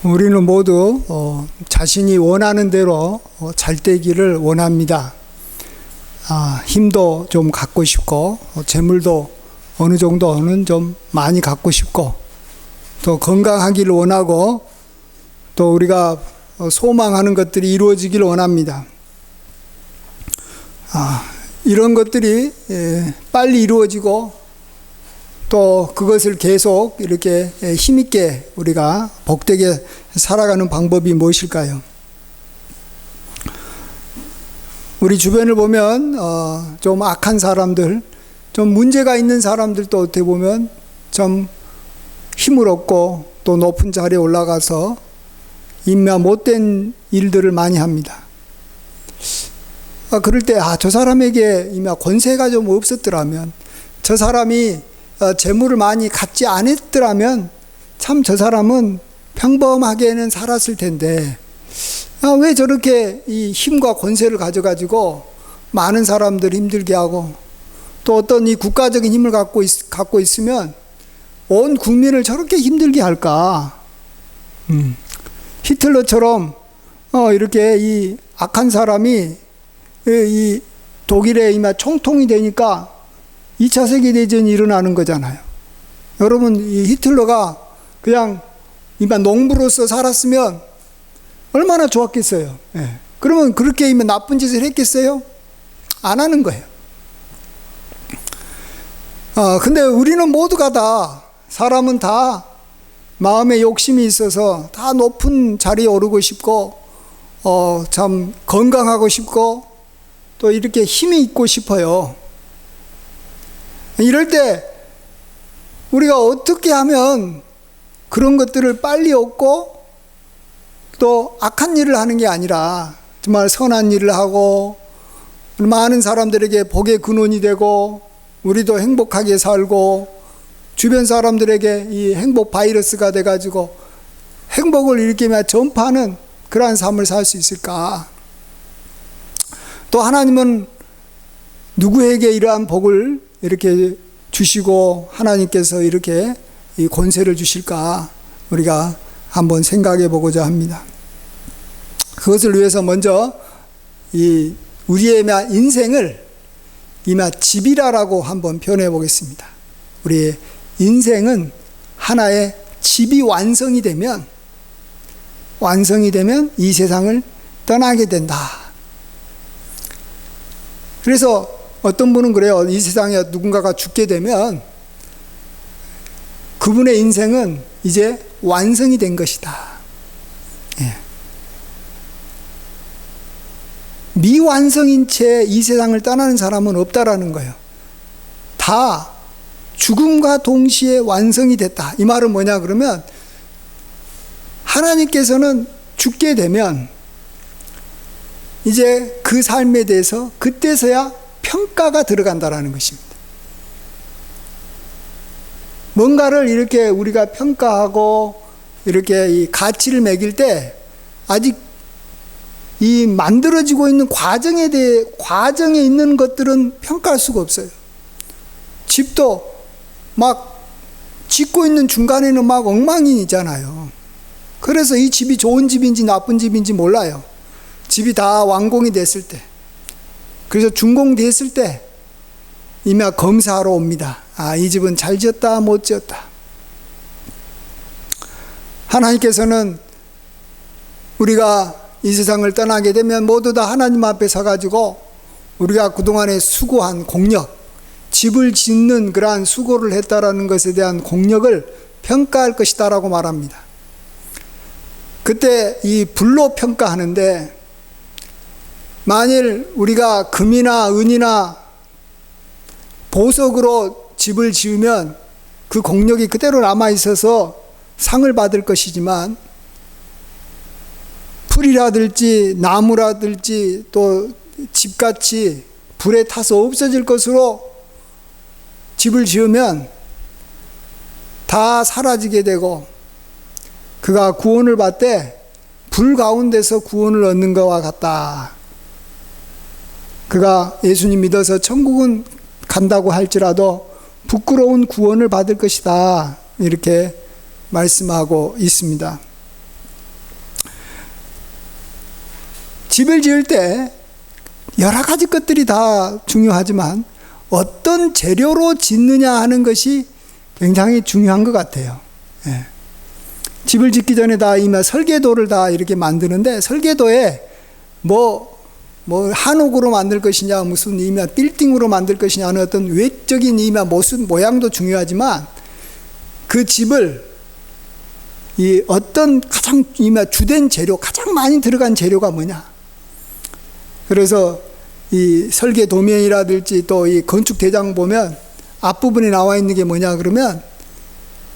우리는 모두 자신이 원하는 대로 잘 되기를 원합니다. 힘도 좀 갖고 싶고, 재물도 어느 정도는 좀 많이 갖고 싶고, 또 건강하기를 원하고, 또 우리가 소망하는 것들이 이루어지기를 원합니다. 이런 것들이 빨리 이루어지고, 또 그것을 계속 이렇게 힘있게 우리가 복되게 살아가는 방법이 무엇일까요? 우리 주변을 보면 좀 악한 사람들, 좀 문제가 있는 사람들도 어떻게 보면 좀 힘을 얻고 또 높은 자리에 올라가서 인마 못된 일들을 많이 합니다. 그럴 때 저 사람에게 인마 권세가 좀 없었더라면, 저 사람이 재물을 많이 갖지 않았더라면 참 저 사람은 평범하게는 살았을 텐데, 왜 저렇게 이 힘과 권세를 가져가지고 많은 사람들 힘들게 하고, 또 어떤 이 국가적인 힘을 갖고 있으면 온 국민을 저렇게 힘들게 할까? 히틀러처럼 이렇게 이 악한 사람이 이 독일에 이마 총통이 되니까 2차 세계대전이 일어나는 거잖아요. 여러분, 이 히틀러가 그냥 이마 농부로서 살았으면 얼마나 좋았겠어요. 그러면 그렇게 이마 나쁜 짓을 했겠어요? 안 하는 거예요. 근데 우리는 모두가 다, 사람은 다 마음에 욕심이 있어서 다 높은 자리에 오르고 싶고, 참 건강하고 싶고, 또 이렇게 힘이 있고 싶어요. 이럴 때 우리가 어떻게 하면 그런 것들을 빨리 얻고 또 악한 일을 하는 게 아니라 정말 선한 일을 하고 많은 사람들에게 복의 근원이 되고 우리도 행복하게 살고 주변 사람들에게 이 행복 바이러스가 돼가지고 행복을 이렇게 전파하는 그러한 삶을 살 수 있을까? 또 하나님은 누구에게 이러한 복을 이렇게 주시고 하나님께서 이렇게 이 권세를 주실까? 우리가 한번 생각해 보고자 합니다. 그것을 위해서 먼저 이 우리의 인생을 이마 집이라고 한번 표현해 보겠습니다. 우리의 인생은 하나의 집이 완성이 되면 이 세상을 떠나게 된다. 그래서 어떤 분은 그래요. 이 세상에 누군가가 죽게 되면 그분의 인생은 이제 완성이 된 것이다. 미완성인 채 이 세상을 떠나는 사람은 없다라는 거예요. 다 죽음과 동시에 완성이 됐다. 이 말은 뭐냐 그러면 하나님께서는 죽게 되면 이제 그 삶에 대해서 그때서야 평가가 들어간다라는 것입니다. 뭔가를 이렇게 우리가 평가하고 이렇게 이 가치를 매길 때 아직 이 만들어지고 있는 과정에 있는 것들은 평가할 수가 없어요. 집도 막 짓고 있는 중간에는 막 엉망이잖아요. 그래서 이 집이 좋은 집인지 나쁜 집인지 몰라요. 집이 다 완공이 됐을 때, 그래서 준공됐을 때 이미 검사하러 옵니다. 이 집은 잘 지었다 못 지었다. 하나님께서는 우리가 이 세상을 떠나게 되면 모두 다 하나님 앞에 서가지고 우리가 그동안에 수고한 공력, 집을 짓는 그러한 수고를 했다라는 것에 대한 공력을 평가할 것이다라고 말합니다. 그때 이 불로 평가하는데, 만일 우리가 금이나 은이나 보석으로 집을 지으면 그 공력이 그대로 남아있어서 상을 받을 것이지만, 풀이라든지 나무라든지 또 집같이 불에 타서 없어질 것으로 집을 지으면 다 사라지게 되고, 그가 구원을 받되 불 가운데서 구원을 얻는 것과 같다. 그가 예수님 믿어서 천국은 간다고 할지라도 부끄러운 구원을 받을 것이다. 이렇게 말씀하고 있습니다. 집을 지을 때 여러 가지 것들이 다 중요하지만 어떤 재료로 짓느냐 하는 것이 굉장히 중요한 것 같아요. 예. 집을 짓기 전에 다 이미 설계도를 다 이렇게 만드는데, 설계도에 뭐 한옥으로 만들 것이냐, 무슨 이미 빌딩으로 만들 것이냐 하는 어떤 외적인 이미 모습, 모양도 중요하지만 그 집을 이 어떤 가장 이미 주된 재료, 가장 많이 들어간 재료가 뭐냐. 그래서 이 설계 도면이라든지 또 이 건축 대장 보면 앞부분에 나와 있는 게 뭐냐 그러면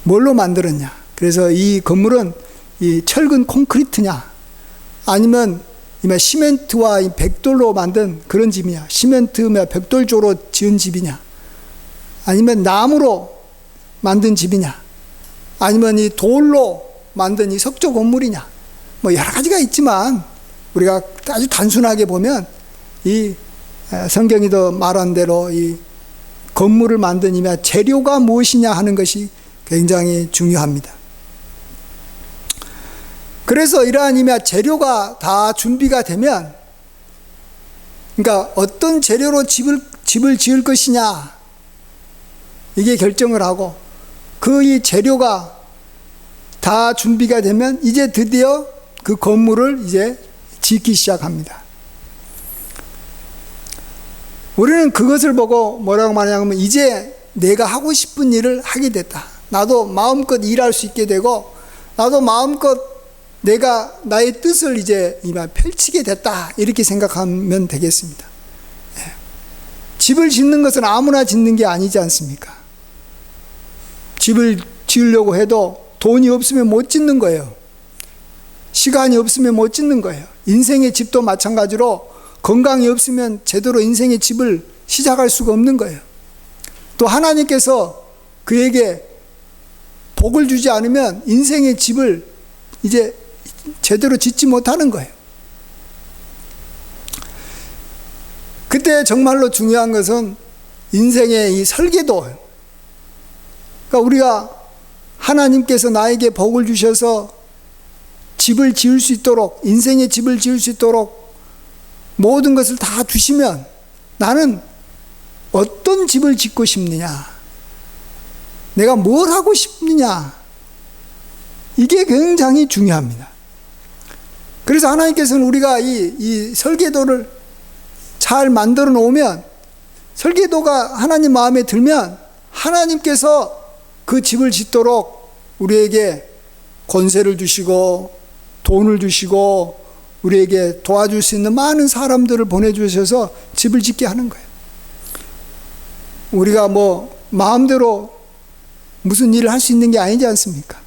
뭘로 만들었냐. 그래서 이 건물은 이 철근 콘크리트냐, 아니면 시멘트와 이 벽돌로 만든 그런 집이냐, 시멘트며 벽돌조로 지은 집이냐, 아니면 나무로 만든 집이냐, 아니면 이 돌로 만든 이 석조 건물이냐, 뭐 여러 가지가 있지만 우리가 아주 단순하게 보면 이 성경이 더 말한 대로 이 건물을 만든 이면 재료가 무엇이냐 하는 것이 굉장히 중요합니다. 그래서 이러한 이면 재료가 다 준비가 되면, 그러니까 어떤 재료로 집을 지을 것이냐, 이게 결정을 하고, 그 이 재료가 다 준비가 되면 이제 드디어 그 건물을 이제 짓기 시작합니다. 우리는 그것을 보고 뭐라고 말하냐면, 이제 내가 하고 싶은 일을 하게 됐다. 나도 마음껏 일할 수 있게 되고, 나도 마음껏 내가 나의 뜻을 이제 펼치게 됐다. 이렇게 생각하면 되겠습니다. 집을 짓는 것은 아무나 짓는 게 아니지 않습니까? 집을 지으려고 해도 돈이 없으면 못 짓는 거예요. 시간이 없으면 못 짓는 거예요. 인생의 집도 마찬가지로 건강이 없으면 제대로 인생의 집을 시작할 수가 없는 거예요. 또 하나님께서 그에게 복을 주지 않으면 인생의 집을 이제 제대로 짓지 못하는 거예요. 그때 정말로 중요한 것은 인생의 이 설계도. 그러니까 우리가 하나님께서 나에게 복을 주셔서 집을 지을 수 있도록, 인생의 집을 지을 수 있도록 모든 것을 다 주시면 나는 어떤 집을 짓고 싶느냐, 내가 뭘 하고 싶느냐, 이게 굉장히 중요합니다. 그래서 하나님께서는 우리가 이 설계도를 잘 만들어 놓으면, 설계도가 하나님 마음에 들면 하나님께서 그 집을 짓도록 우리에게 권세를 주시고 돈을 주시고 우리에게 도와줄 수 있는 많은 사람들을 보내주셔서 집을 짓게 하는 거예요. 우리가 뭐 마음대로 무슨 일을 할 수 있는 게 아니지 않습니까?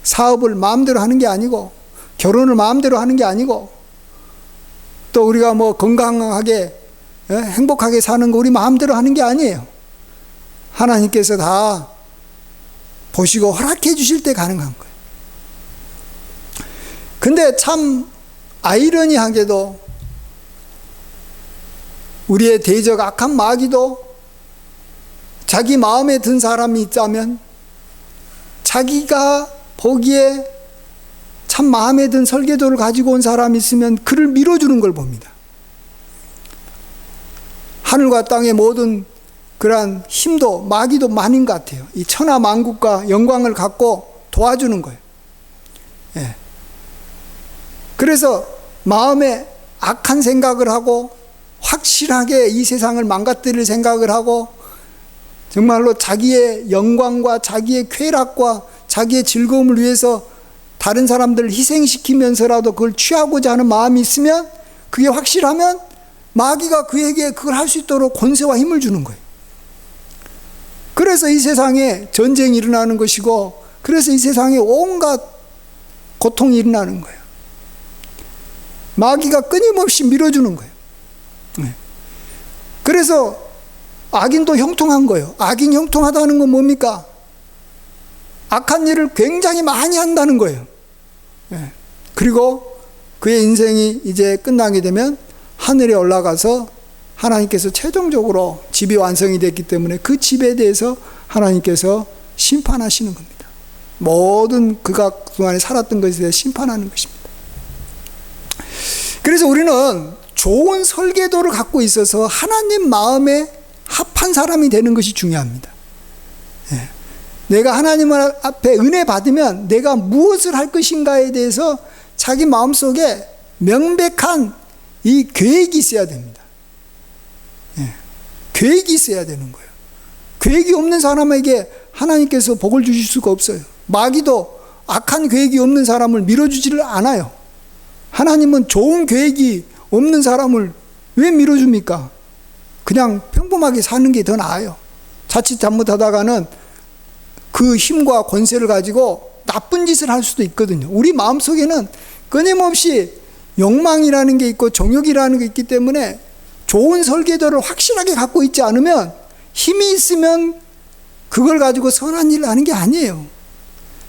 사업을 마음대로 하는 게 아니고, 결혼을 마음대로 하는 게 아니고, 또 우리가 뭐 건강하게 행복하게 사는 거 우리 마음대로 하는 게 아니에요. 하나님께서 다 보시고 허락해 주실 때 가능한 거예요. 근데 참 아이러니하게도 우리의 대적 악한 마귀도 자기 마음에 든 사람이 있다면, 자기가 보기에 참 마음에 든 설계도를 가지고 온 사람이 있으면 그를 밀어주는 걸 봅니다. 하늘과 땅의 모든 그러한 힘도 마귀도 많은 것 같아요. 이 천하만국과 영광을 갖고 도와주는 거예요. 예. 그래서 마음에 악한 생각을 하고 확실하게 이 세상을 망가뜨릴 생각을 하고 정말로 자기의 영광과 자기의 쾌락과 자기의 즐거움을 위해서 다른 사람들을 희생시키면서라도 그걸 취하고자 하는 마음이 있으면, 그게 확실하면 마귀가 그에게 그걸 할 수 있도록 권세와 힘을 주는 거예요. 그래서 이 세상에 전쟁이 일어나는 것이고, 그래서 이 세상에 온갖 고통이 일어나는 거예요. 마귀가 끊임없이 밀어주는 거예요. 그래서 악인도 형통한 거예요. 악인 형통하다는 건 뭡니까? 악한 일을 굉장히 많이 한다는 거예요. 그리고 그의 인생이 이제 끝나게 되면 하늘에 올라가서 하나님께서 최종적으로 집이 완성이 됐기 때문에 그 집에 대해서 하나님께서 심판하시는 겁니다. 모든 그가 그동안에 살았던 것에 대해 심판하는 것입니다. 그래서 우리는 좋은 설계도를 갖고 있어서 하나님 마음에 합한 사람이 되는 것이 중요합니다. 예. 내가 하나님 앞에 은혜 받으면 내가 무엇을 할 것인가에 대해서 자기 마음속에 명백한 이 계획이 있어야 됩니다. 예. 계획이 있어야 되는 거예요. 계획이 없는 사람에게 하나님께서 복을 주실 수가 없어요. 마귀도 악한 계획이 없는 사람을 밀어주지를 않아요. 하나님은 좋은 계획이 없는 사람을 왜 밀어줍니까? 그냥 평범하게 사는 게 더 나아요. 자칫 잘못하다가는 그 힘과 권세를 가지고 나쁜 짓을 할 수도 있거든요. 우리 마음속에는 끊임없이 욕망이라는 게 있고 정욕이라는 게 있기 때문에 좋은 설계도를 확실하게 갖고 있지 않으면 힘이 있으면 그걸 가지고 선한 일을 하는 게 아니에요.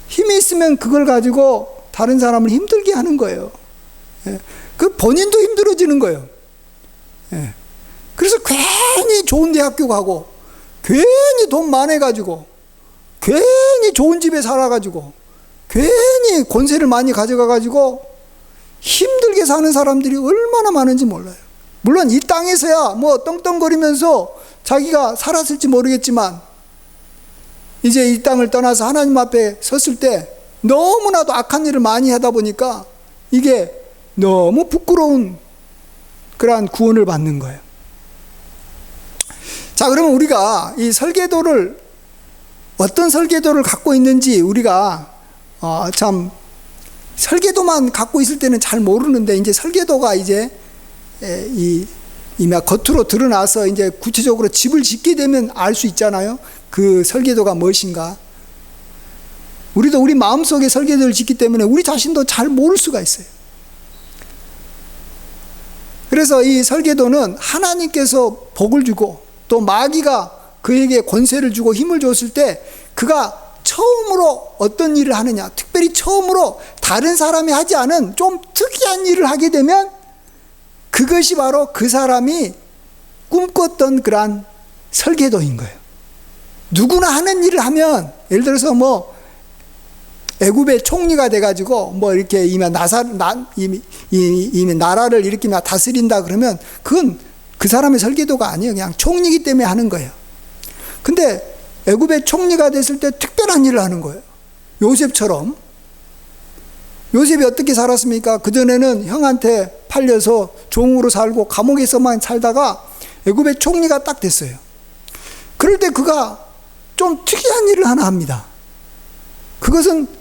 힘이 있으면 그걸 가지고 다른 사람을 힘들게 하는 거예요. 그 본인도 힘들어지는 거예요. 그래서 괜히 좋은 대학교 가고 괜히 돈 많아가지고 괜히 좋은 집에 살아가지고 괜히 권세를 많이 가져가가지고 힘들게 사는 사람들이 얼마나 많은지 몰라요. 물론 이 땅에서야 뭐 떵떵거리면서 자기가 살았을지 모르겠지만 이제 이 땅을 떠나서 하나님 앞에 섰을 때 너무나도 악한 일을 많이 하다 보니까 이게 너무 부끄러운 그러한 구원을 받는 거예요. 자, 그러면 우리가 이 설계도를 어떤 설계도를 갖고 있는지 우리가 참 설계도만 갖고 있을 때는 잘 모르는데 이제 설계도가 이제 겉으로 드러나서 이제 구체적으로 집을 짓게 되면 알 수 있잖아요. 그 설계도가 무엇인가. 우리도 우리 마음속에 설계도를 짓기 때문에 우리 자신도 잘 모를 수가 있어요. 그래서 이 설계도는 하나님께서 복을 주고 또 마귀가 그에게 권세를 주고 힘을 줬을 때 그가 처음으로 어떤 일을 하느냐, 특별히 처음으로 다른 사람이 하지 않은 좀 특이한 일을 하게 되면 그것이 바로 그 사람이 꿈꿨던 그러한 설계도인 거예요. 누구나 하는 일을 하면 예를 들어서 뭐 애굽의 총리가 돼가지고 뭐 이렇게 이미 나라를 이렇게 다스린다 그러면 그건 그 사람의 설계도가 아니에요. 그냥 총리이기 때문에 하는 거예요. 근데 애굽의 총리가 됐을 때 특별한 일을 하는 거예요. 요셉처럼. 요셉이 어떻게 살았습니까? 그전에는 형한테 팔려서 종으로 살고 감옥에서만 살다가 애굽의 총리가 딱 됐어요. 그럴 때 그가 좀 특이한 일을 하나 합니다. 그것은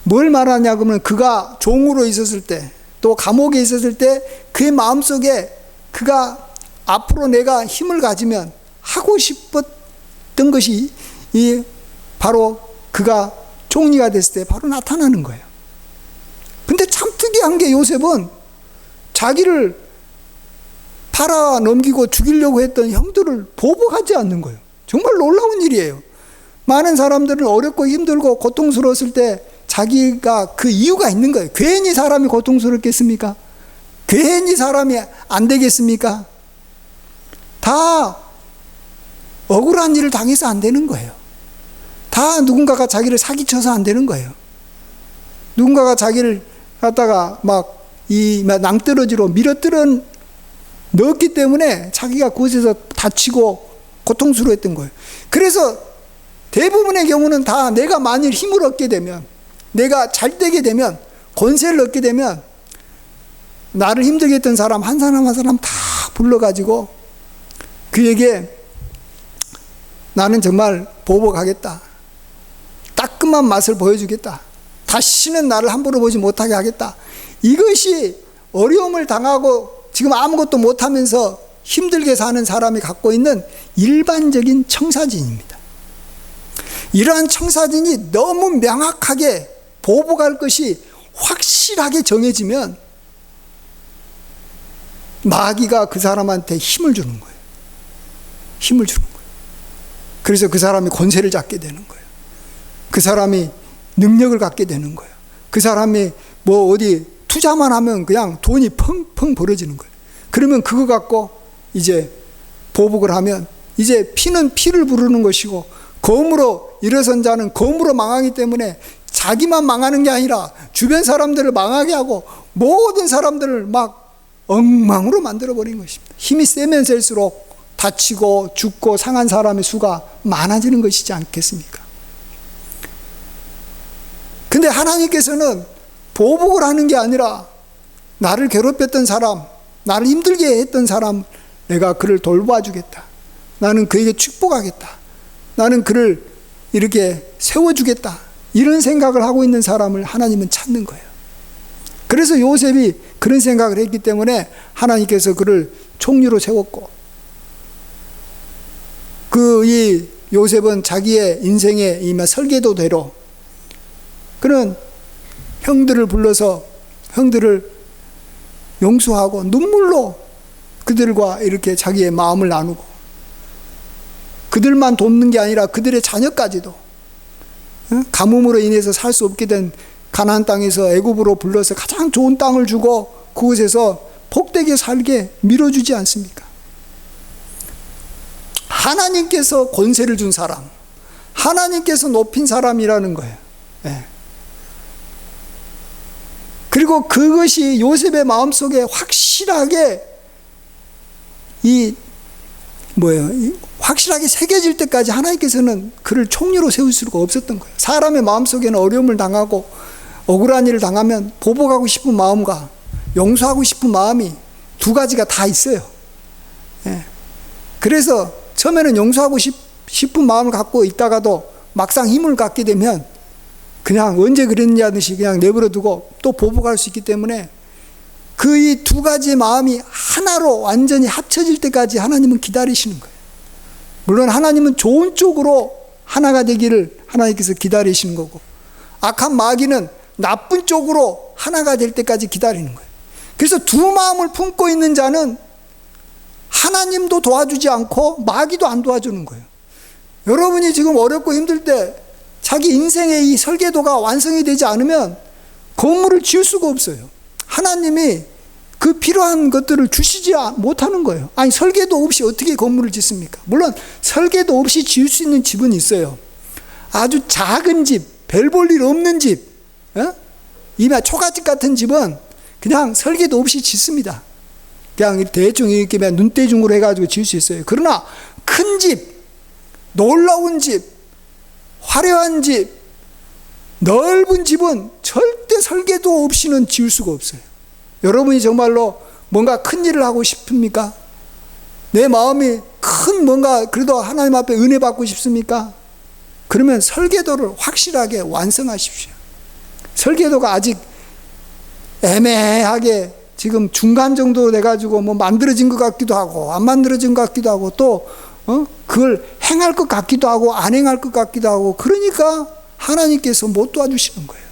뭘 말하냐 그러면 그가 종으로 있었을 때 또 감옥에 있었을 때 그의 마음속에 그가 앞으로 내가 힘을 가지면 하고 싶었던 것이 바로 그가 총리가 됐을 때 바로 나타나는 거예요. 근데 참 특이한 게 요셉은 자기를 팔아 넘기고 죽이려고 했던 형들을 보복하지 않는 거예요. 정말 놀라운 일이에요. 많은 사람들은 어렵고 힘들고 고통스러웠을 때 자기가 그 이유가 있는 거예요. 괜히 사람이 고통스럽겠습니까? 괜히 사람이 안 되겠습니까? 다 억울한 일을 당해서 안 되는 거예요. 다 누군가가 자기를 사기쳐서 안 되는 거예요. 누군가가 자기를 갖다가 낭떠러지로 밀어뜨려 넣었기 때문에 자기가 그곳에서 다치고 고통스러웠던 거예요. 그래서 대부분의 경우는 다 내가 만일 힘을 얻게 되면, 내가 잘 되게 되면, 권세를 얻게 되면 나를 힘들게 했던 사람 한 사람 한 사람 다 불러가지고 그에게 나는 정말 보복하겠다. 따끔한 맛을 보여주겠다. 다시는 나를 함부로 보지 못하게 하겠다. 이것이 어려움을 당하고 지금 아무것도 못하면서 힘들게 사는 사람이 갖고 있는 일반적인 청사진입니다. 이러한 청사진이 너무 명확하게 보복할 것이 확실하게 정해지면 마귀가 그 사람한테 힘을 주는 거예요. 힘을 주는 거예요. 그래서 그 사람이 권세를 잡게 되는 거예요. 그 사람이 능력을 갖게 되는 거예요. 그 사람이 뭐 어디 투자만 하면 그냥 돈이 펑펑 벌어지는 거예요. 그러면 그거 갖고 이제 보복을 하면 이제 피는 피를 부르는 것이고 검으로 일어선 자는 검으로 망하기 때문에 자기만 망하는 게 아니라 주변 사람들을 망하게 하고 모든 사람들을 막 엉망으로 만들어버린 것입니다. 힘이 세면 셀수록 다치고 죽고 상한 사람의 수가 많아지는 것이지 않겠습니까? 근데 하나님께서는 보복을 하는 게 아니라 나를 괴롭혔던 사람, 나를 힘들게 했던 사람, 내가 그를 돌봐주겠다. 나는 그에게 축복하겠다. 나는 그를 이렇게 세워주겠다. 이런 생각을 하고 있는 사람을 하나님은 찾는 거예요. 그래서 요셉이 그런 생각을 했기 때문에 하나님께서 그를 총리로 세웠고, 이 요셉은 자기의 인생의 이 설계도대로 그는 형들을 불러서 형들을 용서하고 눈물로 그들과 이렇게 자기의 마음을 나누고, 그들만 돕는 게 아니라 그들의 자녀까지도 가뭄으로 인해서 살 수 없게 된 가나안 땅에서 애굽으로 불러서 가장 좋은 땅을 주고 그곳에서 복되게 살게 밀어주지 않습니까? 하나님께서 권세를 준 사람, 하나님께서 높인 사람이라는 거예요. 네. 그리고 그것이 요셉의 마음속에 확실하게 확실하게 새겨질 때까지 하나님께서는 그를 총리로 세울 수가 없었던 거예요. 사람의 마음속에는 어려움을 당하고 억울한 일을 당하면 보복하고 싶은 마음과 용서하고 싶은 마음이 두 가지가 다 있어요. 예. 그래서 처음에는 용서하고 싶은 마음을 갖고 있다가도 막상 힘을 갖게 되면 그냥 언제 그랬냐 하듯이 그냥 내버려 두고 또 보복할 수 있기 때문에 그 이 두 가지의 마음이 하나로 완전히 합쳐질 때까지 하나님은 기다리시는 거예요. 물론 하나님은 좋은 쪽으로 하나가 되기를 하나님께서 기다리시는 거고, 악한 마귀는 나쁜 쪽으로 하나가 될 때까지 기다리는 거예요. 그래서 두 마음을 품고 있는 자는 하나님도 도와주지 않고 마귀도 안 도와주는 거예요. 여러분이 지금 어렵고 힘들 때 자기 인생의 이 설계도가 완성이 되지 않으면 건물을 지을 수가 없어요. 하나님이 그 필요한 것들을 주시지 못하는 거예요. 아니, 설계도 없이 어떻게 건물을 짓습니까? 물론 설계도 없이 지을 수 있는 집은 있어요. 아주 작은 집, 별 볼 일 없는 집, 이마 초가집 같은 집은 그냥 설계도 없이 짓습니다. 그냥 대충 이렇게 눈대중으로 해가지고 지을 수 있어요. 그러나 큰 집, 놀라운 집, 화려한 집, 넓은 집은 절대 설계도 없이는 지을 수가 없어요. 여러분이 정말로 뭔가 큰 일을 하고 싶습니까? 내 마음이 큰 뭔가 그래도 하나님 앞에 은혜 받고 싶습니까? 그러면 설계도를 확실하게 완성하십시오. 설계도가 아직 애매하게 지금 중간 정도 돼가지고 만들어진 것 같기도 하고 안 만들어진 것 같기도 하고 또 그걸 행할 것 같기도 하고 안 행할 것 같기도 하고, 그러니까 하나님께서 못 도와주시는 거예요.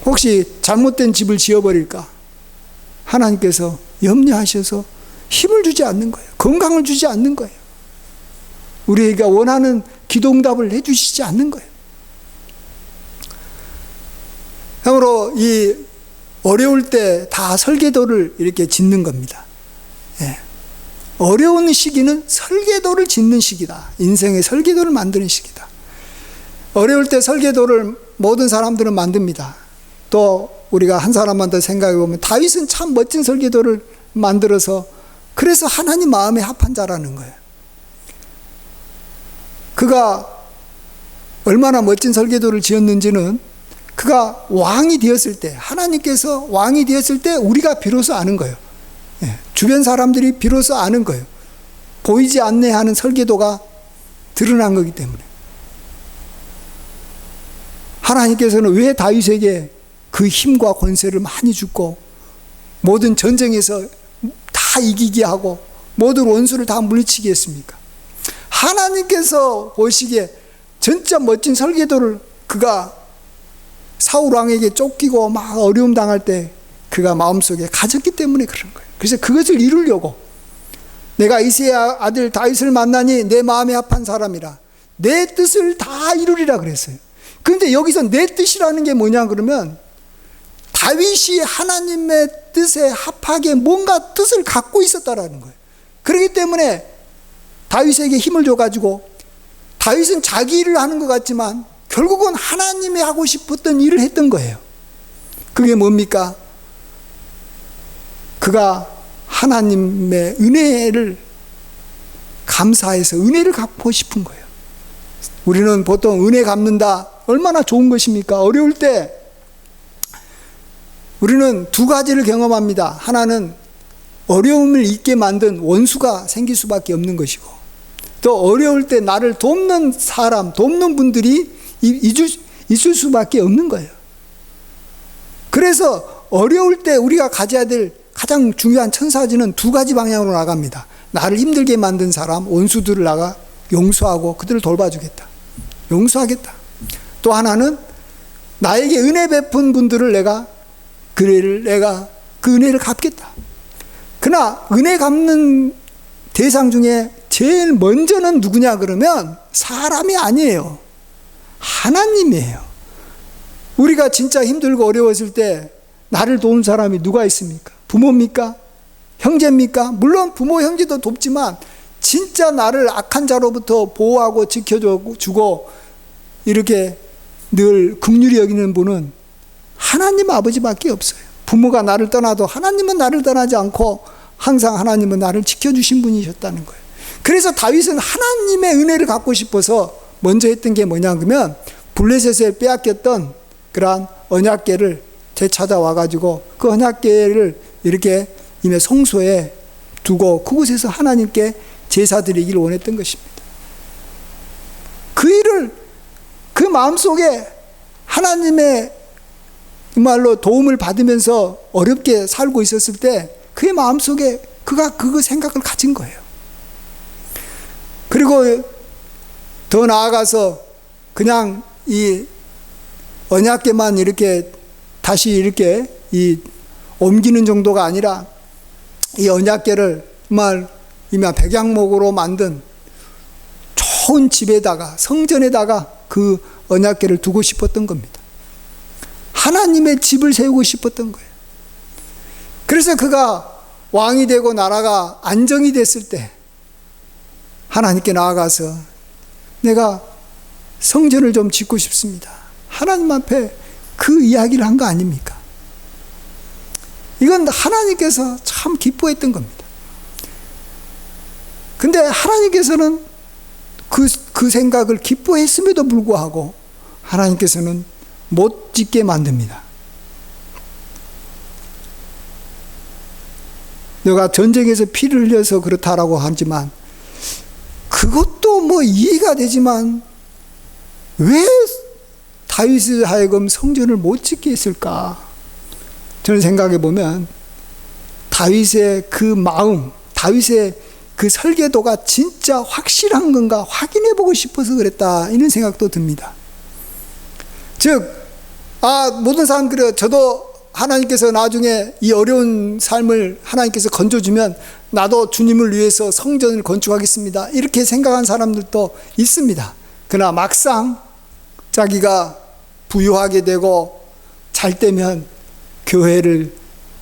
혹시 잘못된 집을 지어버릴까? 하나님께서 염려하셔서 힘을 주지 않는 거예요. 건강을 주지 않는 거예요. 우리가 원하는 기도응답을 해주시지 않는 거예요. 그러므로 이 어려울 때 다 설계도를 이렇게 짓는 겁니다. 예. 어려운 시기는 설계도를 짓는 시기다. 인생의 설계도를 만드는 시기다. 어려울 때 설계도를 모든 사람들은 만듭니다. 또 우리가 한 사람만 더 생각해 보면 다윗은 참 멋진 설계도를 만들어서 그래서 하나님 마음에 합한 자라는 거예요. 그가 얼마나 멋진 설계도를 지었는지는 그가 왕이 되었을 때, 하나님께서 왕이 되었을 때 우리가 비로소 아는 거예요. 예, 주변 사람들이 비로소 아는 거예요. 보이지 않네 하는 설계도가 드러난 거기 때문에. 하나님께서는 왜 다윗에게 그 힘과 권세를 많이 주고 모든 전쟁에서 다 이기게 하고 모든 원수를 다 물리치게 했습니까? 하나님께서 보시기에 진짜 멋진 설계도를 그가 사울 왕에게 쫓기고 막 어려움 당할 때 그가 마음속에 가졌기 때문에 그런 거예요. 그래서 그것을 이루려고 내가 이새의 아들 다윗을 만나니 내 마음에 합한 사람이라 내 뜻을 다 이루리라 그랬어요. 그런데 여기서 내 뜻이라는 게 뭐냐 그러면 다윗이 하나님의 뜻에 합하게 뭔가 뜻을 갖고 있었다라는 거예요. 그렇기 때문에 다윗에게 힘을 줘가지고 다윗은 자기 일을 하는 것 같지만 결국은 하나님이 하고 싶었던 일을 했던 거예요. 그게 뭡니까? 그가 하나님의 은혜를 감사해서 은혜를 갚고 싶은 거예요. 우리는 보통 은혜 갚는다, 얼마나 좋은 것입니까? 어려울 때 우리는 두 가지를 경험합니다. 하나는 어려움을 잊게 만든 원수가 생길 수밖에 없는 것이고, 또 어려울 때 나를 돕는 사람, 돕는 분들이 있을 수밖에 없는 거예요. 그래서 어려울 때 우리가 가져야 될 가장 중요한 천사지는 두 가지 방향으로 나갑니다. 나를 힘들게 만든 사람, 원수들을 나가 용서하고 그들을 돌봐주겠다, 용서하겠다. 또 하나는 나에게 은혜 베푼 분들을 내가 그 은혜를 갚겠다. 그러나 은혜 갚는 대상 중에 제일 먼저는 누구냐 그러면 사람이 아니에요. 하나님이에요. 우리가 진짜 힘들고 어려웠을 때 나를 도운 사람이 누가 있습니까? 부모입니까? 형제입니까? 물론 부모 형제도 돕지만 진짜 나를 악한 자로부터 보호하고 지켜주고 이렇게 늘 긍휼히 여기는 분은 하나님 아버지밖에 없어요. 부모가 나를 떠나도 하나님은 나를 떠나지 않고 항상 하나님은 나를 지켜주신 분이셨다는 거예요. 그래서 다윗은 하나님의 은혜를 갖고 싶어서 먼저 했던 게 뭐냐 그러면 블레셋에 빼앗겼던 그러한 언약궤를 되찾아와 가지고 그 언약궤를 이렇게 이미 성소에 두고 그곳에서 하나님께 제사 드리기를 원했던 것입니다. 그 일을 그 마음속에 하나님의 말로 도움을 받으면서 어렵게 살고 있었을 때 그의 마음속에 그가 그 생각을 가진 거예요. 그리고 더 나아가서 그냥 이 언약궤만 이렇게 다시 이렇게 옮기는 정도가 아니라 이 언약궤를 정말 이미 백양목으로 만든 좋은 집에다가 성전에다가 그 언약궤를 두고 싶었던 겁니다. 하나님의 집을 세우고 싶었던 거예요. 그래서 그가 왕이 되고 나라가 안정이 됐을 때 하나님께 나아가서 내가 성전을 좀 짓고 싶습니다. 하나님 앞에 그 이야기를 한 거 아닙니까? 이건 하나님께서 참 기뻐했던 겁니다. 근데 하나님께서는 그 생각을 기뻐했음에도 불구하고 하나님께서는 못 짓게 만듭니다. 내가 전쟁에서 피를 흘려서 그렇다라고 하지만 그것도 뭐 이해가 되지만 왜 다윗을 하여금 성전을 못 짓게 했을까? 저는 생각해 보면 다윗의 그 마음, 다윗의 그 설계도가 진짜 확실한 건가 확인해 보고 싶어서 그랬다, 이런 생각도 듭니다. 즉, 모든 사람 그래요. 저도 하나님께서 나중에 이 어려운 삶을 하나님께서 건져주면 나도 주님을 위해서 성전을 건축하겠습니다, 이렇게 생각한 사람들도 있습니다. 그러나 막상 자기가 부유하게 되고 잘 되면 교회를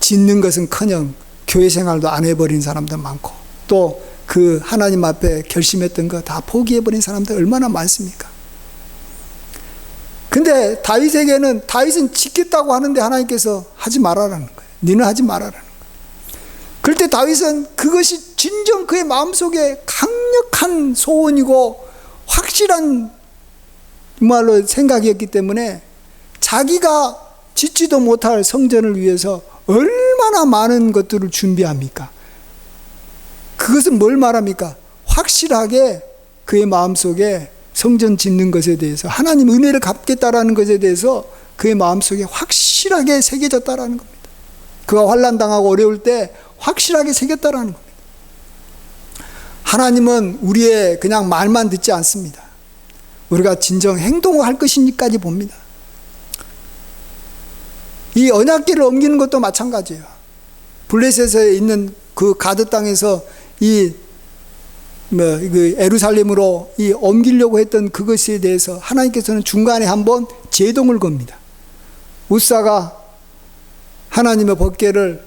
짓는 것은커녕 교회 생활도 안 해버린 사람도 많고, 또 그 하나님 앞에 결심했던 거 다 포기해버린 사람들 얼마나 많습니까? 근데 다윗은 짓겠다고 하는데 하나님께서 하지 말아라는 거예요. 너는 하지 말아라는 거예요. 그럴 때 다윗은 그것이 진정 그의 마음속에 강력한 소원이고 확실한 말로 생각이었기 때문에 자기가 짓지도 못할 성전을 위해서 얼마나 많은 것들을 준비합니까? 그것은 뭘 말합니까? 확실하게 그의 마음속에 성전 짓는 것에 대해서 하나님 은혜를 갚겠다라는 것에 대해서 그의 마음속에 확실하게 새겨졌다라는 겁니다. 그가 환난당하고 어려울 때 확실하게 새겼다라는 겁니다. 하나님은 우리의 그냥 말만 듣지 않습니다. 우리가 진정 행동을 할 것이니까지 봅니다. 이 언약궤를 옮기는 것도 마찬가지예요. 블레셋에 있는 그 가드 땅에서 에루살렘으로 옮기려고 했던 그것에 대해서 하나님께서는 중간에 한번 제동을 겁니다. 우사가 하나님의 법궤를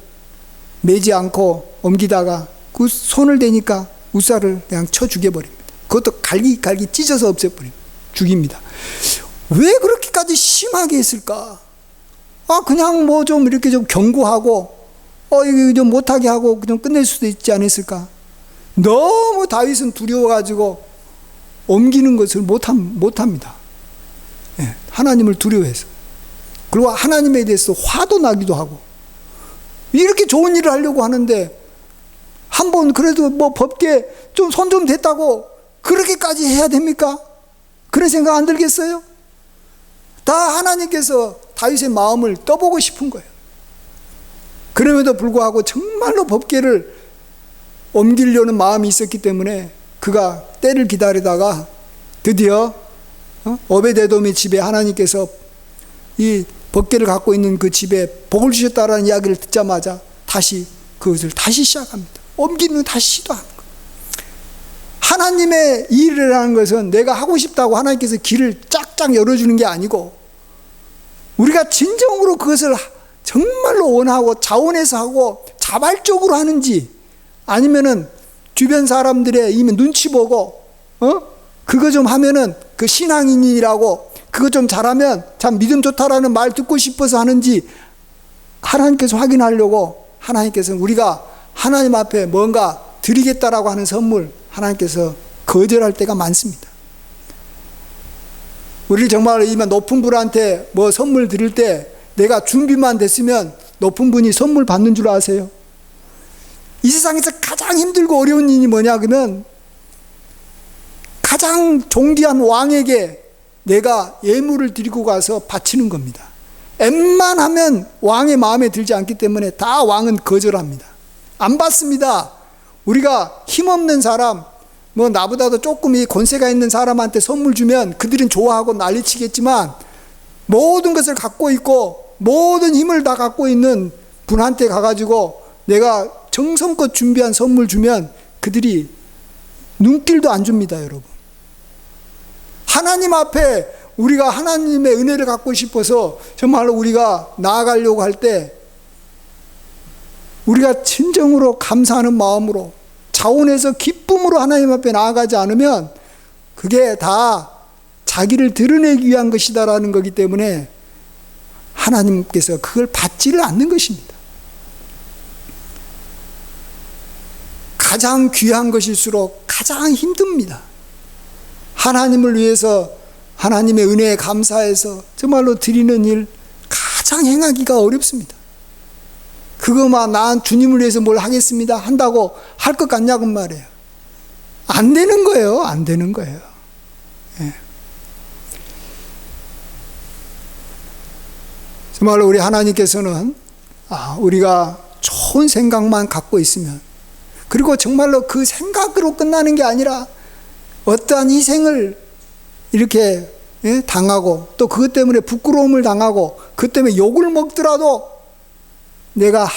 매지 않고 옮기다가 그 손을 대니까 우사를 그냥 쳐 죽여버립니다. 그것도 갈기 찢어서 없애버립니다. 죽입니다. 왜 그렇게까지 심하게 했을까? 그냥 뭐 좀 이렇게 좀 경고하고 이거 좀 못하게 하고 그냥 끝낼 수도 있지 않았을까? 너무 다윗은 두려워가지고 옮기는 것을 못합니다. 예, 하나님을 두려워해서. 그리고 하나님에 대해서 화도 나기도 하고. 이렇게 좋은 일을 하려고 하는데 한번 그래도 뭐 법계 좀 손 좀 댔다고 그렇게까지 해야 됩니까? 그런 생각 안 들겠어요? 다 하나님께서 다윗의 마음을 떠보고 싶은 거예요. 그럼에도 불구하고 정말로 법궤를 옮기려는 마음이 있었기 때문에 그가 때를 기다리다가 드디어 오베데돔의 집에 하나님께서 이 법궤를 갖고 있는 그 집에 복을 주셨다라는 이야기를 듣자마자 다시 그것을 다시 시작합니다. 옮기는 다시 시도하는 거예요. 하나님의 일이라는 것은 내가 하고 싶다고 하나님께서 길을 쫙쫙 열어주는 게 아니고 우리가 진정으로 그것을 정말로 원하고 자원해서 하고 자발적으로 하는지 아니면은 주변 사람들의 이미 눈치 보고 그거 좀 하면은 그 신앙인이라고 그거 좀 잘하면 참 믿음 좋다라는 말 듣고 싶어서 하는지 하나님께서 확인하려고 하나님께서는 우리가 하나님 앞에 뭔가 드리겠다라고 하는 선물 하나님께서 거절할 때가 많습니다. 우리 정말 이 높은 분한테 뭐 선물 드릴 때 내가 준비만 됐으면 높은 분이 선물 받는 줄 아세요? 이 세상에서 가장 힘들고 어려운 일이 뭐냐 그러면 가장 존귀한 왕에게 내가 예물을 드리고 가서 바치는 겁니다. 웬만하면 왕의 마음에 들지 않기 때문에 다 왕은 거절합니다. 안 받습니다. 우리가 힘없는 사람, 뭐 나보다도 조금 이 권세가 있는 사람한테 선물 주면 그들은 좋아하고 난리치겠지만 모든 것을 갖고 있고 모든 힘을 다 갖고 있는 분한테 가가지고 내가 정성껏 준비한 선물 주면 그들이 눈길도 안 줍니다, 여러분. 하나님 앞에 우리가 하나님의 은혜를 갖고 싶어서 정말로 우리가 나아가려고 할 때 우리가 진정으로 감사하는 마음으로 자원해서 기쁨으로 하나님 앞에 나아가지 않으면 그게 다 자기를 드러내기 위한 것이다라는 거기 때문에 하나님께서 그걸 받지를 않는 것입니다. 가장 귀한 것일수록 가장 힘듭니다. 하나님을 위해서 하나님의 은혜에 감사해서 정말로 드리는 일 가장 행하기가 어렵습니다. 그거만 난 주님을 위해서 뭘 하겠습니다 한다고 할 것 같냐고 말이에요. 안 되는 거예요. 안 되는 거예요. 예. 정말로 우리 하나님께서는 우리가 좋은 생각만 갖고 있으면 그리고 정말로 그 생각으로 끝나는 게 아니라 어떠한 희생을 이렇게 당하고 또 그것 때문에 부끄러움을 당하고 그것 때문에 욕을 먹더라도 내가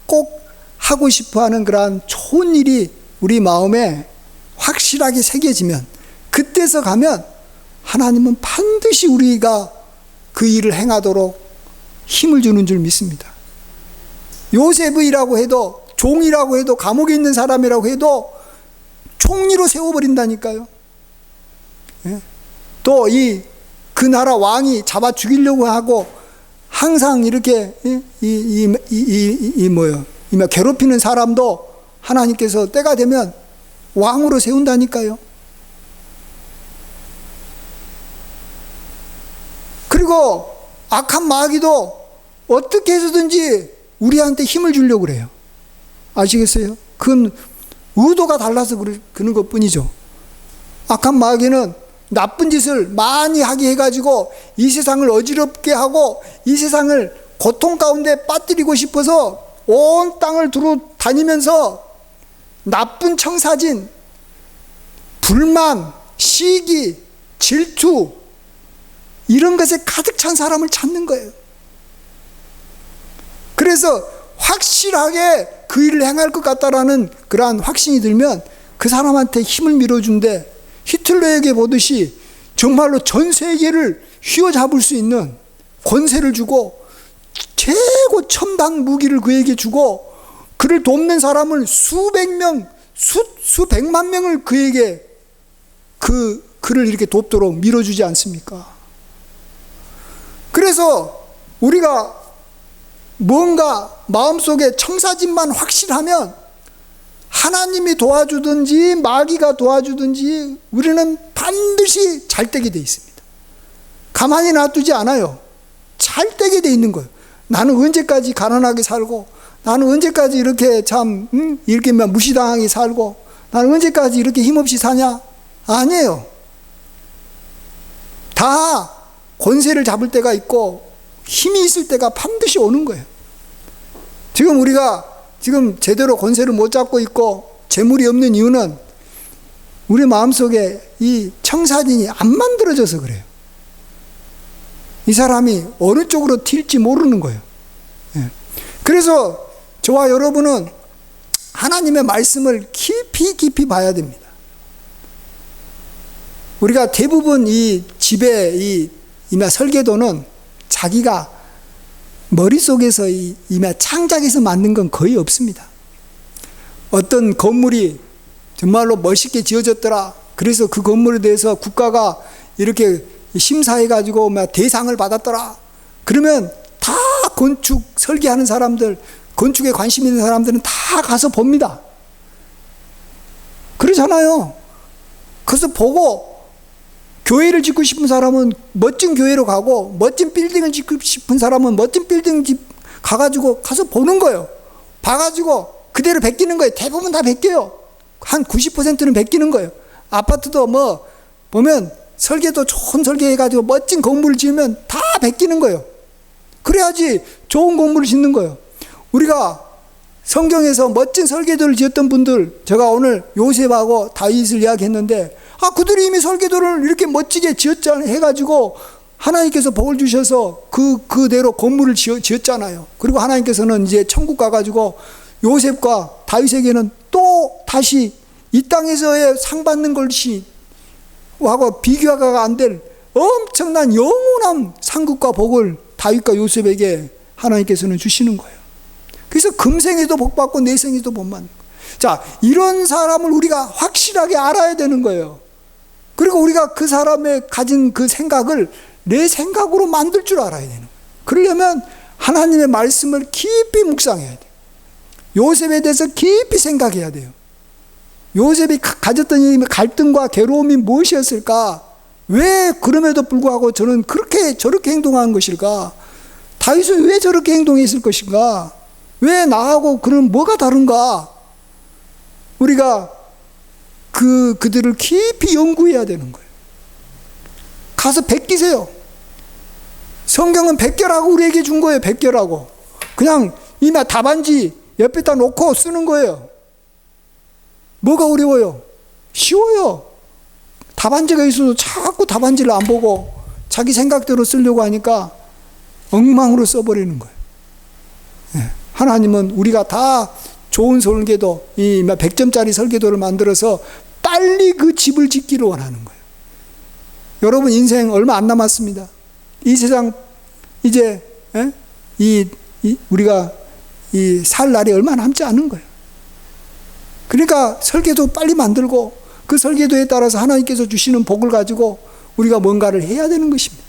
꼭 하고 싶어하는 그러한 좋은 일이 우리 마음에 확실하게 새겨지면 그때서 가면 하나님은 반드시 우리가 그 일을 행하도록 힘을 주는 줄 믿습니다. 요셉이라고 해도 종이라고 해도 감옥에 있는 사람이라고 해도 총리로 세워버린다니까요. 또 그 나라 왕이 잡아 죽이려고 하고 항상 이렇게 괴롭히는 사람도 하나님께서 때가 되면 왕으로 세운다니까요. 그리고 악한 마귀도 어떻게 해서든지 우리한테 힘을 주려고 그래요. 아시겠어요? 그건 의도가 달라서 그런 것 뿐이죠. 악한 마귀는 나쁜 짓을 많이 하게 해가지고 이 세상을 어지럽게 하고 이 세상을 고통 가운데 빠뜨리고 싶어서 온 땅을 두루 다니면서 나쁜 청사진, 불만, 시기, 질투 이런 것에 가득 찬 사람을 찾는 거예요. 그래서 확실하게 그 일을 행할 것 같다라는 그러한 확신이 들면 그 사람한테 힘을 밀어준대. 히틀러에게 보듯이 정말로 전 세계를 휘어잡을 수 있는 권세를 주고 최고 첨단 무기를 그에게 주고 그를 돕는 사람을 수백 명, 수백만 명을 그에게 그를 이렇게 돕도록 밀어주지 않습니까? 그래서 우리가 뭔가 마음속에 청사진만 확실하면 하나님이 도와주든지 마귀가 도와주든지 우리는 반드시 잘 되게 돼 있습니다. 가만히 놔두지 않아요. 잘 되게 돼 있는 거예요. 나는 언제까지 가난하게 살고, 나는 언제까지 이렇게 이렇게 무시당하게 살고, 나는 언제까지 이렇게 힘없이 사냐? 아니에요. 다 권세를 잡을 때가 있고 힘이 있을 때가 반드시 오는 거예요. 지금 우리가 제대로 권세를 못 잡고 있고 재물이 없는 이유는 우리 마음속에 이 청사진이 안 만들어져서 그래요. 이 사람이 어느 쪽으로 튈지 모르는 거예요. 그래서 저와 여러분은 하나님의 말씀을 깊이 봐야 됩니다. 우리가 대부분 이 집에 설계도는 자기가 머릿속에서 창작해서 만든 건 거의 없습니다. 어떤 건물이 정말로 멋있게 지어졌더라. 그래서 그 건물에 대해서 국가가 이렇게 심사해가지고 대상을 받았더라. 그러면 다 건축 설계하는 사람들, 건축에 관심 있는 사람들은 다 가서 봅니다. 그러잖아요. 그래서 보고 교회를 짓고 싶은 사람은 멋진 교회로 가고, 멋진 빌딩을 짓고 싶은 사람은 멋진 빌딩 가가지고 가서 보는 거예요. 봐가지고 그대로 베끼는 거예요. 대부분 다 베껴요. 한 90%는 베끼는 거예요. 아파트도 보면 설계도 좋은 설계해가지고 멋진 건물을 지으면 다 베끼는 거예요. 그래야지 좋은 건물을 짓는 거예요. 우리가 성경에서 멋진 설계도를 지었던 분들, 제가 오늘 요셉하고 다윗을 이야기했는데, 그들이 이미 설계도를 이렇게 멋지게 해가지고 하나님께서 복을 주셔서 그대로 건물을 지었잖아요. 그리고 하나님께서는 이제 천국 가가지고 요셉과 다윗에게는 또 다시 이 땅에서의 상 받는 것이 하고 비교가 안 될 엄청난 영원한 상급과 복을 다윗과 요셉에게 하나님께서는 주시는 거예요. 그래서 금생에도 복 받고 내생에도 복 받는 거예요. 자, 이런 사람을 우리가 확실하게 알아야 되는 거예요. 그리고 우리가 그 사람의 가진 그 생각을 내 생각으로 만들 줄 알아야 되는 거예요. 그러려면 하나님의 말씀을 깊이 묵상해야 돼요. 요셉에 대해서 깊이 생각해야 돼요. 요셉이 가졌던 이 갈등과 괴로움이 무엇이었을까? 왜 그럼에도 불구하고 저는 저렇게 행동한 것일까? 다윗은 왜 저렇게 행동했을 것인가? 왜 나하고 그럼 뭐가 다른가? 우리가 그들을 깊이 연구해야 되는 거예요. 가서 베끼세요. 성경은 베껴라고 우리에게 준 거예요. 베껴라고. 그냥 이마 답안지 옆에다 놓고 쓰는 거예요. 뭐가 어려워요? 쉬워요. 답안지가 있어도 자꾸 답안지를 안 보고 자기 생각대로 쓰려고 하니까 엉망으로 써버리는 거예요. 하나님은 우리가 다 좋은 설계도, 100점짜리 설계도를 만들어서 빨리 그 집을 짓기를 원하는 거예요. 여러분 인생 얼마 안 남았습니다. 이 세상 이제 우리가 살 날이 얼마 남지 않은 거예요. 그러니까 설계도 빨리 만들고 그 설계도에 따라서 하나님께서 주시는 복을 가지고 우리가 뭔가를 해야 되는 것입니다.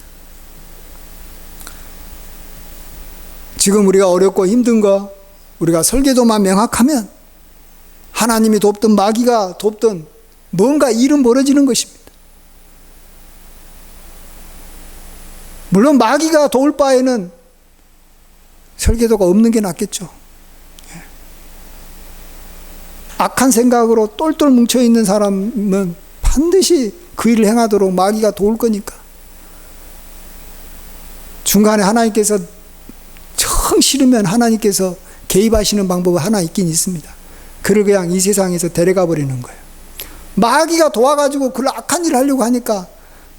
지금 우리가 어렵고 힘든 거, 우리가 설계도만 명확하면 하나님이 돕든 마귀가 돕든 뭔가 일은 벌어지는 것입니다. 물론 마귀가 도울 바에는 설계도가 없는 게 낫겠죠. 악한 생각으로 똘똘 뭉쳐있는 사람은 반드시 그 일을 행하도록 마귀가 도울 거니까. 중간에 하나님께서 정 싫으면 하나님께서 개입하시는 방법이 하나 있긴 있습니다. 그를 그냥 이 세상에서 데려가 버리는 거예요. 마귀가 도와가지고 그를 악한 일을 하려고 하니까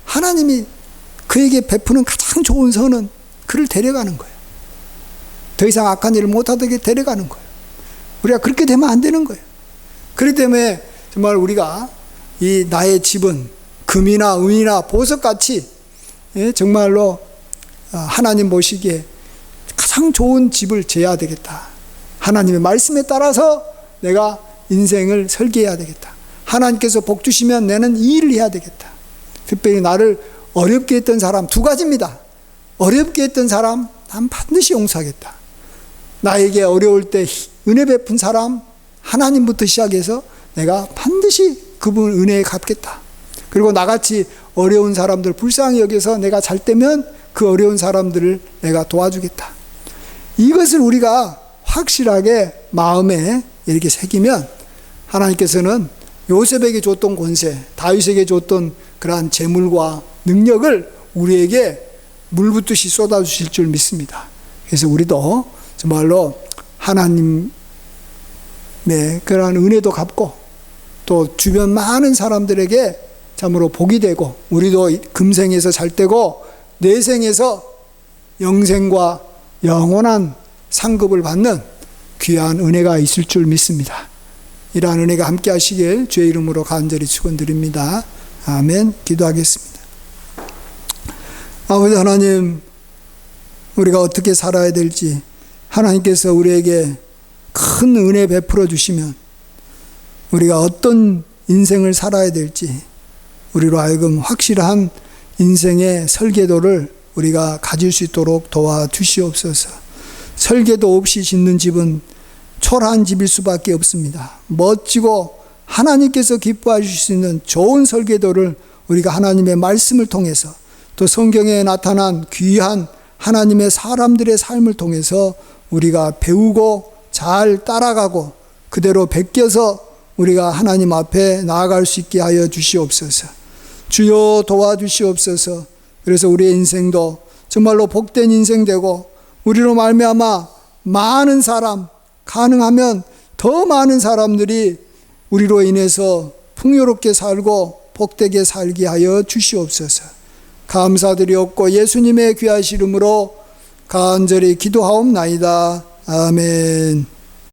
하나님이 그에게 베푸는 가장 좋은 선은 그를 데려가는 거예요. 더 이상 악한 일을 못하게 데려가는 거예요. 우리가 그렇게 되면 안 되는 거예요. 그렇기 때문에 정말 우리가 이 나의 집은 금이나 은이나 보석같이 정말로 하나님 보시기에 가장 좋은 집을 지어야 되겠다. 하나님의 말씀에 따라서 내가 인생을 설계해야 되겠다. 하나님께서 복 주시면 나는 이 일을 해야 되겠다. 특별히 나를 어렵게 했던 사람 두 가지입니다. 어렵게 했던 사람 난 반드시 용서하겠다. 나에게 어려울 때 은혜 베푼 사람 하나님부터 시작해서 내가 반드시 그분 은혜에 갚겠다. 그리고 나같이 어려운 사람들 불쌍히 여겨서 내가 잘 때면 그 어려운 사람들을 내가 도와주겠다. 이것을 우리가 확실하게 마음에 이렇게 새기면 하나님께서는 요셉에게 줬던 권세, 다윗에게 줬던 그러한 재물과 능력을 우리에게 물붓듯이 쏟아주실 줄 믿습니다. 그래서 우리도 정말로 하나님의 그러한 은혜도 갚고 또 주변 많은 사람들에게 참으로 복이 되고 우리도 금생에서 잘 되고 내생에서 영생과 영원한 상급을 받는 귀한 은혜가 있을 줄 믿습니다. 이러한 은혜가 함께 하시길 주의 이름으로 간절히 축원드립니다. 아멘. 기도하겠습니다. 아버지 하나님, 우리가 어떻게 살아야 될지 하나님께서 우리에게 큰 은혜 베풀어 주시면 우리가 어떤 인생을 살아야 될지 우리로 하여금 확실한 인생의 설계도를 우리가 가질 수 있도록 도와주시옵소서. 설계도 없이 짓는 집은 초라한 집일 수밖에 없습니다. 멋지고 하나님께서 기뻐하실 수 있는 좋은 설계도를 우리가 하나님의 말씀을 통해서 또 성경에 나타난 귀한 하나님의 사람들의 삶을 통해서 우리가 배우고 잘 따라가고 그대로 베껴서 우리가 하나님 앞에 나아갈 수 있게 하여 주시옵소서. 주여 도와주시옵소서. 그래서 우리의 인생도 정말로 복된 인생 되고 우리로 말미암아 많은 사람, 가능하면 더 많은 사람들이 우리로 인해서 풍요롭게 살고 복되게 살게 하여 주시옵소서. 감사드리옵고 예수님의 귀하신 이름으로 간절히 기도하옵나이다. 아멘.